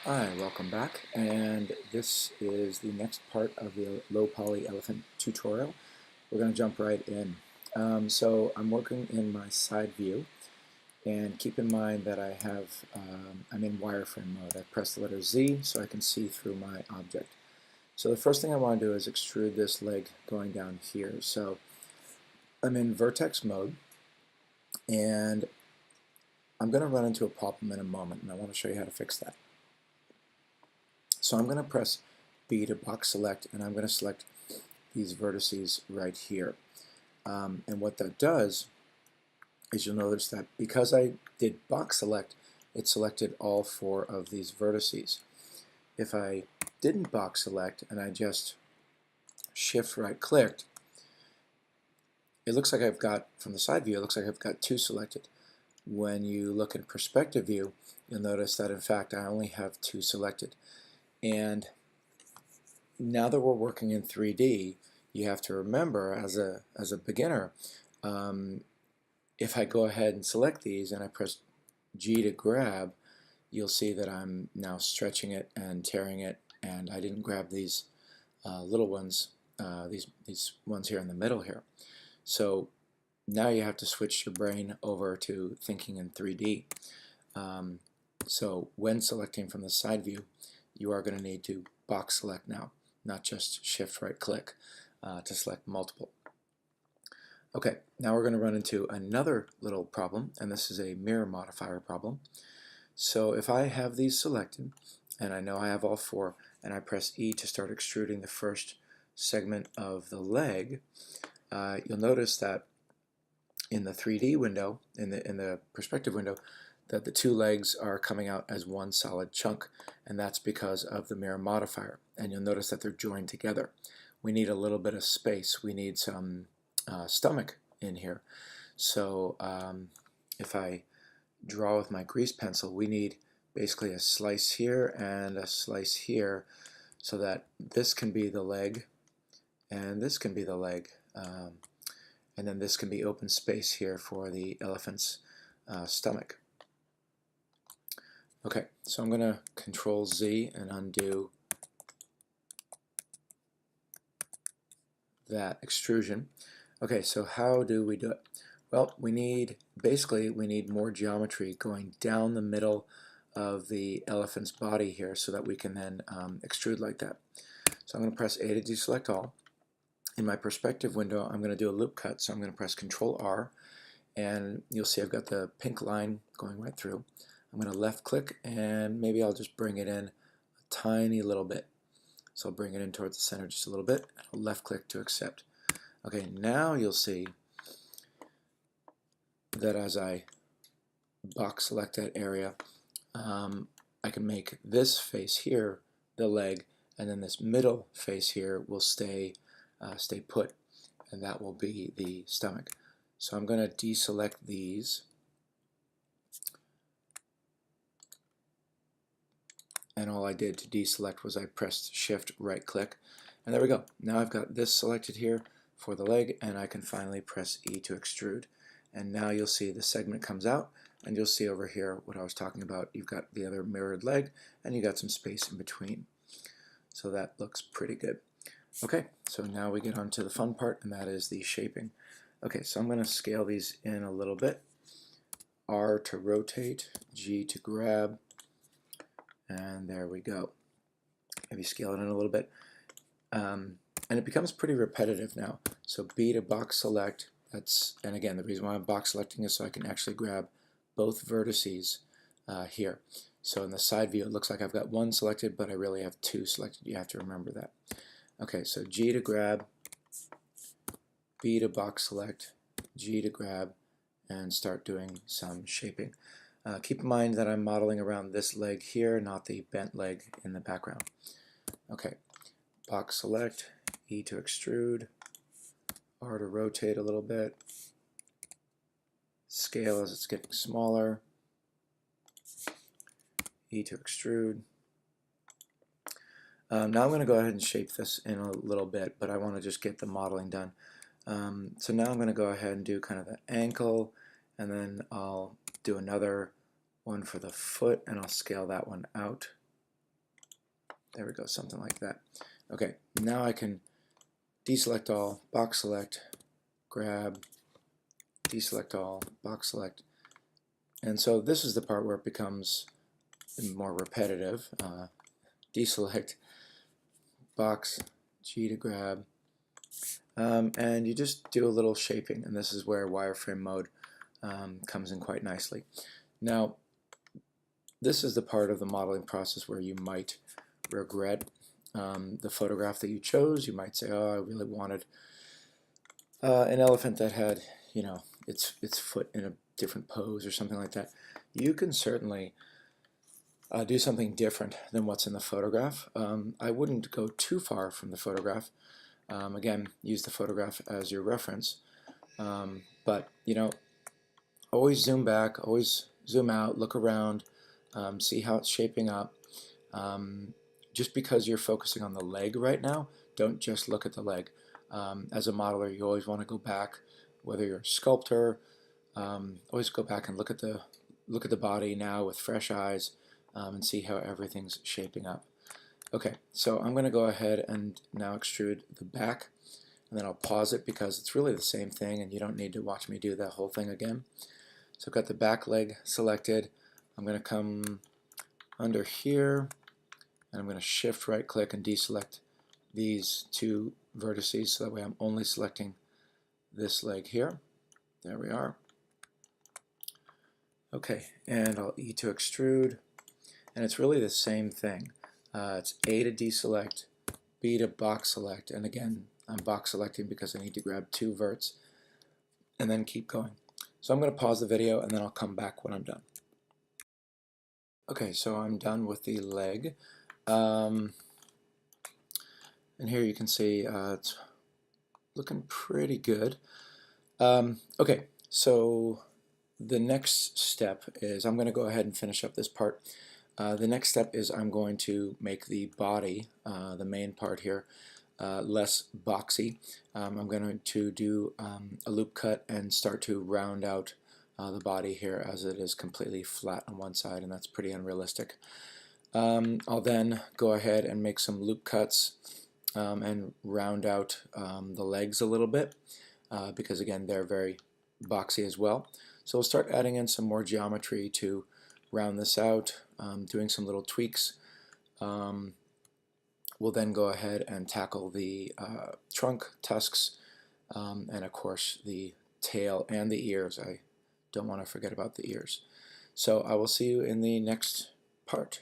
Hi, welcome back, and this is the next part of the low poly elephant tutorial. We're going to jump right in. So I'm working in my side view, and keep in mind that I'm in wireframe mode. I press the letter Z so I can see through my object. So the first thing I want to do is extrude this leg going down here. So I'm in vertex mode, and I'm going to run into a problem in a moment, and I want to show you how to fix that. So I'm going to press B to box select, and I'm going to select these vertices right here. And what that does is you'll notice that because I did box select, it selected all 4 of these vertices. If I didn't box select and I just shift right clicked, it looks like I've got, from the side view, it looks like I've got 2 selected. When you look in perspective view, you'll notice that in fact I only have 2 selected. And now that we're working in 3D, you have to remember as a beginner, if I go ahead and select these and I press G to grab, you'll see that I'm now stretching it and tearing it, and I didn't grab these little ones, these ones here in the middle here. So now you have to switch your brain over to thinking in 3D. So when selecting from the side view, you are going to need to box select now, not just shift right click to select multiple. Okay, now we're going to run into another little problem, and this is a mirror modifier problem. So if I have these selected, and I know I have all 4, and I press E to start extruding the first segment of the leg, you'll notice that in the 3D window, in the perspective window, that the 2 legs are coming out as one solid chunk, and that's because of the mirror modifier. And you'll notice that they're joined together. We need a little bit of space. We need some stomach in here. So if I draw with my grease pencil, we need basically a slice here and a slice here, so that this can be the leg and this can be the leg, and then this can be open space here for the elephant's stomach. Okay, so I'm going to Control Z and undo that extrusion. Okay, so how do we do it? Well, basically we need more geometry going down the middle of the elephant's body here so that we can then extrude like that. So I'm going to press A to deselect all. In my perspective window, I'm going to do a loop cut, so I'm going to press Control R, and you'll see I've got the pink line going right through. I'm going to left click, and maybe I'll just bring it in a tiny little bit. So I'll bring it in towards the center just a little bit, and I'll left click to accept. Okay, now you'll see that as I box select that area, I can make this face here the leg, and then this middle face here will stay put, and that will be the stomach. So I'm going to deselect these, and all I did to deselect was I pressed shift right click, and there we go. Now I've got this selected here for the leg, and I can finally press E to extrude, and now you'll see the segment comes out, and you'll see over here what I was talking about. You've got the other mirrored leg, and you got some space in between. So that looks pretty good. Okay, so now we get on to the fun part, and that is the shaping. Okay, so I'm going to scale these in a little bit. R to rotate, G to grab, and there we go. Maybe scale it in a little bit. And it becomes pretty repetitive now. So B to box select, and again, the reason why I'm box selecting is so I can actually grab both vertices here. So in the side view, it looks like I've got 1 selected, but I really have 2 selected. You have to remember that. Okay, so G to grab, B to box select, G to grab, and start doing some shaping. Keep in mind that I'm modeling around this leg here, not the bent leg in the background. Okay, box select, E to extrude, R to rotate a little bit, scale as it's getting smaller, E to extrude. Now I'm going to go ahead and shape this in a little bit, but I want to just get the modeling done. So now I'm going to go ahead and do kind of the ankle, and then I'll do another one for the foot, and I'll scale that one out. There we go, something like that. Okay, now I can deselect all, box select, grab, deselect all, box select. And so this is the part where it becomes more repetitive. Deselect, box, G to grab, and you just do a little shaping, and this is where wireframe mode comes in quite nicely. Now, this is the part of the modeling process where you might regret the photograph that you chose. You might say, oh, I really wanted an elephant that had, you know, its foot in a different pose or something like that. You can certainly do something different than what's in the photograph. I wouldn't go too far from the photograph. Again, use the photograph as your reference. But, you know, always zoom back, always zoom out, look around, see how it's shaping up. Just because you're focusing on the leg right now, don't just look at the leg. As a modeler, you always want to go back, whether you're a sculptor, always go back and look at the body now with fresh eyes, and see how everything's shaping up. Okay, so I'm going to go ahead and now extrude the back, and then I'll pause it because it's really the same thing and you don't need to watch me do that whole thing again. So I've got the back leg selected. I'm going to come under here, and I'm going to shift right click and deselect these two vertices so that way I'm only selecting this leg here. There we are. Okay, and I'll E to extrude, and it's really the same thing. It's A to deselect, B to box select, and again I'm box selecting because I need to grab two verts, and then keep going. So I'm going to pause the video and then I'll come back when I'm done. Okay, so I'm done with the leg. And here you can see it's looking pretty good. Okay, so the next step is I'm going to go ahead and finish up this part. The next step is I'm going to make the body, the main part here, less boxy. I'm going to do a loop cut and start to round out the body here as it is completely flat on one side, and that's pretty unrealistic. I'll then go ahead and make some loop cuts and round out the legs a little bit because again they're very boxy as well. So we'll start adding in some more geometry to round this out, doing some little tweaks. We'll then go ahead and tackle the trunk, tusks, and of course the tail and the ears. I don't want to forget about the ears. So I will see you in the next part.